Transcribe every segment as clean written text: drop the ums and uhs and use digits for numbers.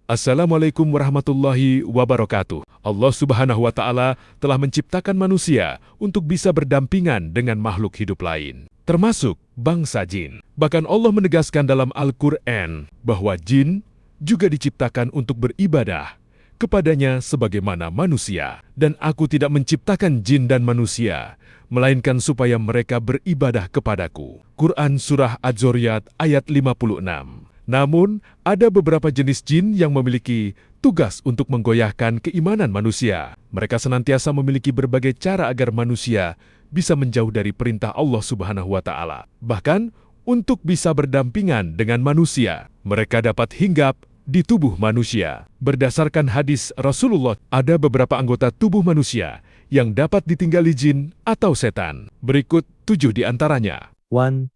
Assalamualaikum warahmatullahi wabarakatuh. Allah Subhanahu wa Ta'ala telah menciptakan manusia untuk bisa berdampingan dengan makhluk hidup lain, termasuk bangsa jin. Bahkan Allah menegaskan dalam Al-Quran bahwa jin juga diciptakan untuk beribadah kepadanya sebagaimana manusia. Dan aku tidak menciptakan jin dan manusia, melainkan supaya mereka beribadah kepadaku. Quran Surah Az-Zariyat ayat 56. Namun, ada beberapa jenis jin yang memiliki tugas untuk menggoyahkan keimanan manusia. Mereka senantiasa memiliki berbagai cara agar manusia bisa menjauh dari perintah Allah Subhanahu wa Ta'ala. Bahkan, untuk bisa berdampingan dengan manusia, mereka dapat hinggap di tubuh manusia. Berdasarkan hadis Rasulullah, ada beberapa anggota tubuh manusia yang dapat ditinggali jin atau setan. Berikut 7 di antaranya. 1.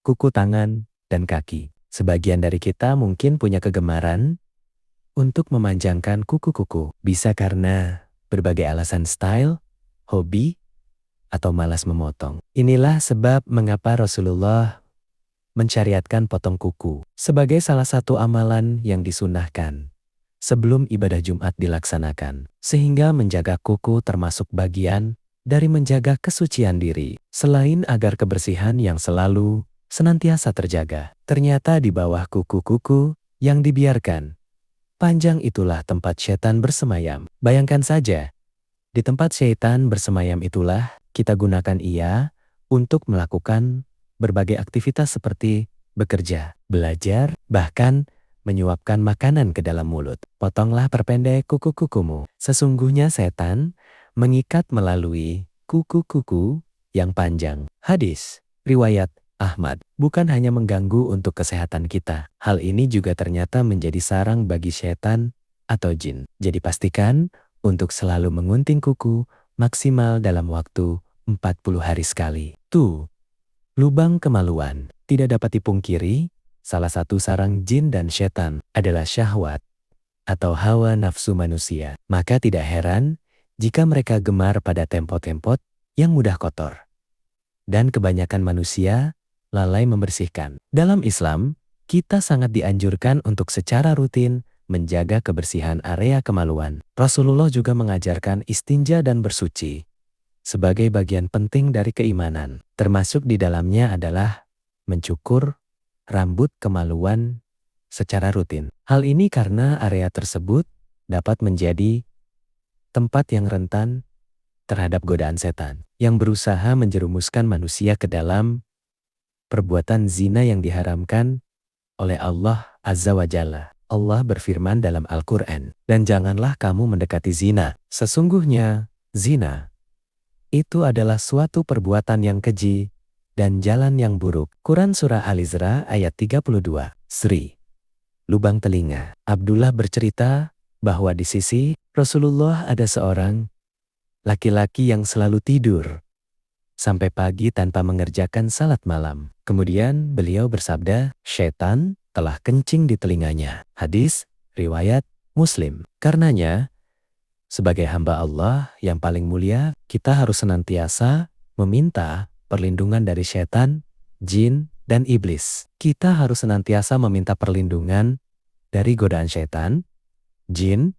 Kuku tangan dan kaki. Sebagian dari kita mungkin punya kegemaran untuk memanjangkan kuku-kuku. Bisa karena berbagai alasan style, hobi, atau malas memotong. Inilah sebab mengapa Rasulullah mensyariatkan potong kuku sebagai salah satu amalan yang disunahkan sebelum ibadah Jumat dilaksanakan. Sehingga menjaga kuku termasuk bagian dari menjaga kesucian diri. Selain agar kebersihan yang selalu senantiasa terjaga. Ternyata di bawah kuku-kuku yang dibiarkan panjang itulah tempat setan bersemayam. Bayangkan saja, di tempat setan bersemayam itulah kita gunakan ia untuk melakukan berbagai aktivitas seperti bekerja, belajar, bahkan menyuapkan makanan ke dalam mulut. Potonglah perpendek kuku-kukumu. Sesungguhnya setan mengikat melalui kuku-kuku yang panjang. Hadis riwayat Ahmad, bukan hanya mengganggu untuk kesehatan kita. Hal ini juga ternyata menjadi sarang bagi setan atau jin. Jadi pastikan untuk selalu mengunting kuku maksimal dalam waktu 40 hari sekali. 2. Lubang kemaluan. Tidak dapat dipungkiri, salah satu sarang jin dan setan adalah syahwat atau hawa nafsu manusia. Maka tidak heran jika mereka gemar pada tempot-tempot yang mudah kotor. Dan kebanyakan manusia lalai membersihkan. Dalam Islam, kita sangat dianjurkan untuk secara rutin menjaga kebersihan area kemaluan. Rasulullah juga mengajarkan istinja dan bersuci sebagai bagian penting dari keimanan. Termasuk di dalamnya adalah mencukur rambut kemaluan secara rutin. Hal ini karena area tersebut dapat menjadi tempat yang rentan terhadap godaan setan yang berusaha menjerumuskan manusia ke dalam perbuatan zina yang diharamkan oleh Allah Azza wa Jalla. Allah berfirman dalam Al-Quran, dan janganlah kamu mendekati zina. Sesungguhnya, zina itu adalah suatu perbuatan yang keji dan jalan yang buruk. Quran Surah Al-Isra ayat 32. Sri. Lubang telinga. Abdullah bercerita bahwa di sisi Rasulullah ada seorang laki-laki yang selalu tidur sampai pagi tanpa mengerjakan salat malam. Kemudian beliau bersabda, "Syaitan telah kencing di telinganya." Hadis riwayat Muslim. Karenanya, sebagai hamba Allah yang paling mulia, kita harus senantiasa meminta perlindungan dari syaitan, jin, dan iblis. Kita harus senantiasa meminta perlindungan dari godaan syaitan, jin,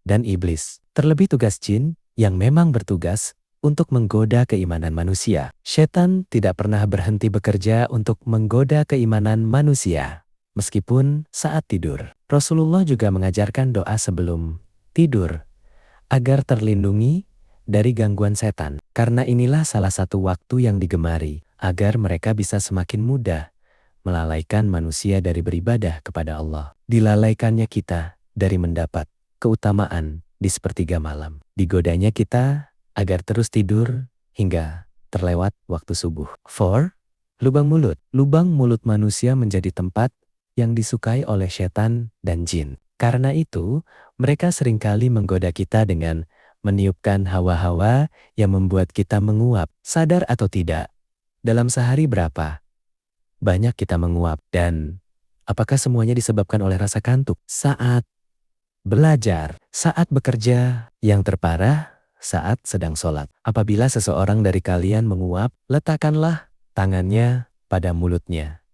dan iblis. Terlebih tugas jin yang memang bertugas untuk menggoda keimanan manusia. Syaitan tidak pernah berhenti bekerja untuk menggoda keimanan manusia, meskipun saat tidur. Rasulullah juga mengajarkan doa sebelum tidur agar terlindungi dari gangguan setan. Karena inilah salah satu waktu yang digemari agar mereka bisa semakin mudah melalaikan manusia dari beribadah kepada Allah. Dilalaikannya kita dari mendapat keutamaan di sepertiga malam. Digodanya kita agar terus tidur hingga terlewat waktu subuh. 4. Lubang mulut. Lubang mulut manusia menjadi tempat yang disukai oleh setan dan jin. Karena itu, mereka seringkali menggoda kita dengan meniupkan hawa-hawa yang membuat kita menguap. Sadar atau tidak, dalam sehari berapa banyak kita menguap, dan apakah semuanya disebabkan oleh rasa kantuk? Saat belajar, saat bekerja, yang terparah saat sedang sholat. Apabila seseorang dari kalian menguap, letakkanlah tangannya pada mulutnya.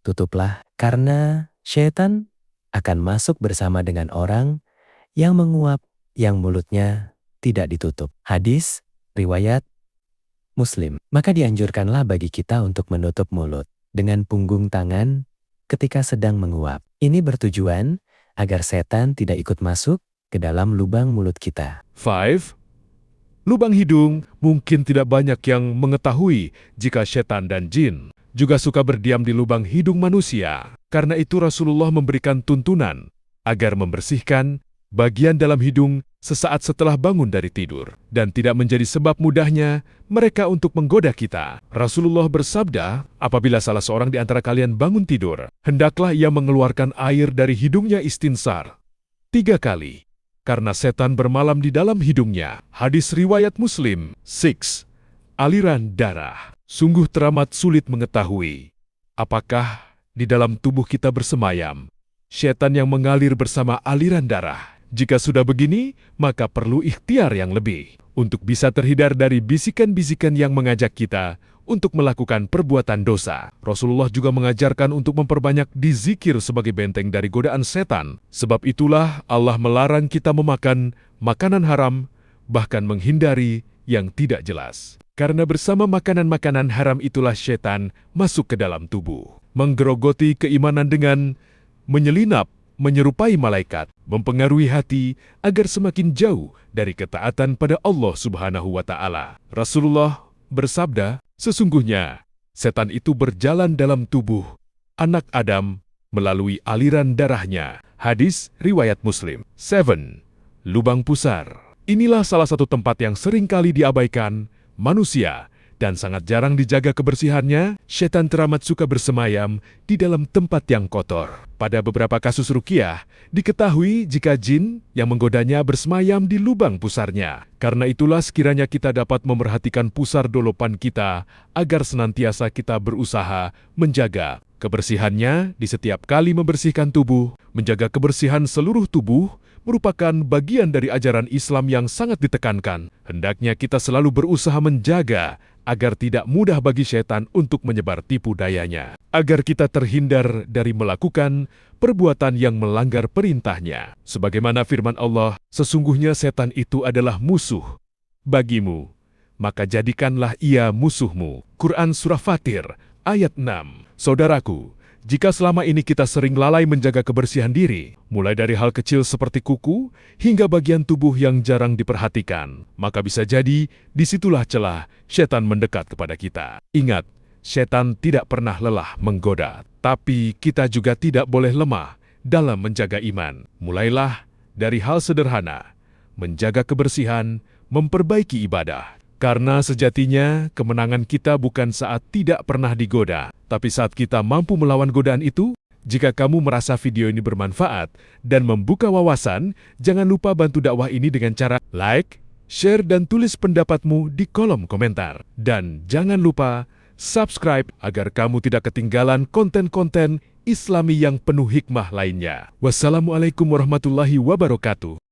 Tutuplah, karena syaitan akan masuk bersama dengan orang yang menguap, yang mulutnya tidak ditutup. Hadis, riwayat Muslim. Maka dianjurkanlah bagi kita untuk menutup mulut dengan punggung tangan ketika sedang menguap. Ini bertujuan agar setan tidak ikut masuk ke dalam lubang mulut kita. 5. Lubang hidung mungkin tidak banyak yang mengetahui jika setan dan jin juga suka berdiam di lubang hidung manusia. Karena itu Rasulullah memberikan tuntunan agar membersihkan bagian dalam hidung sesaat setelah bangun dari tidur dan tidak menjadi sebab mudahnya mereka untuk menggoda kita. Rasulullah bersabda, apabila salah seorang di antara kalian bangun tidur, hendaklah ia mengeluarkan air dari hidungnya istinsar 3 kali, karena setan bermalam di dalam hidungnya. Hadis riwayat Muslim. 6. Aliran darah. Sungguh teramat sulit mengetahui apakah di dalam tubuh kita bersemayam setan yang mengalir bersama aliran darah. Jika sudah begini, maka perlu ikhtiar yang lebih untuk bisa terhindar dari bisikan-bisikan yang mengajak kita untuk melakukan perbuatan dosa. Rasulullah juga mengajarkan untuk memperbanyak dizikir sebagai benteng dari godaan setan. Sebab itulah Allah melarang kita memakan makanan haram, bahkan menghindari yang tidak jelas. Karena bersama makanan-makanan haram itulah setan masuk ke dalam tubuh, menggerogoti keimanan dengan menyelinap, menyerupai malaikat, mempengaruhi hati agar semakin jauh dari ketaatan pada Allah Subhanahu wa Ta'ala. Rasulullah bersabda, sesungguhnya setan itu berjalan dalam tubuh anak Adam melalui aliran darahnya. Hadis riwayat Muslim. 7. Lubang pusar. Inilah salah satu tempat yang sering kali diabaikan manusia dan sangat jarang dijaga kebersihannya. Setan teramat suka bersemayam di dalam tempat yang kotor. Pada beberapa kasus ruqyah, diketahui jika jin yang menggodanya bersemayam di lubang pusarnya. Karena itulah sekiranya kita dapat memerhatikan pusar dolopan kita agar senantiasa kita berusaha menjaga kebersihannya di setiap kali membersihkan tubuh. Menjaga kebersihan seluruh tubuh merupakan bagian dari ajaran Islam yang sangat ditekankan. Hendaknya kita selalu berusaha menjaga agar tidak mudah bagi setan untuk menyebar tipu dayanya, agar kita terhindar dari melakukan perbuatan yang melanggar perintahnya. Sebagaimana firman Allah, sesungguhnya setan itu adalah musuh bagimu, maka jadikanlah ia musuhmu. Quran Surah Fatir, ayat 6. Saudaraku, jika selama ini kita sering lalai menjaga kebersihan diri, mulai dari hal kecil seperti kuku hingga bagian tubuh yang jarang diperhatikan, maka bisa jadi disitulah celah setan mendekat kepada kita. Ingat, setan tidak pernah lelah menggoda, tapi kita juga tidak boleh lemah dalam menjaga iman. Mulailah dari hal sederhana, menjaga kebersihan, memperbaiki ibadah. Karena sejatinya kemenangan kita bukan saat tidak pernah digoda, tapi saat kita mampu melawan godaan itu. Jika kamu merasa video ini bermanfaat dan membuka wawasan, jangan lupa bantu dakwah ini dengan cara like, share, dan tulis pendapatmu di kolom komentar. Dan jangan lupa subscribe agar kamu tidak ketinggalan konten-konten Islami yang penuh hikmah lainnya. Wassalamualaikum warahmatullahi wabarakatuh.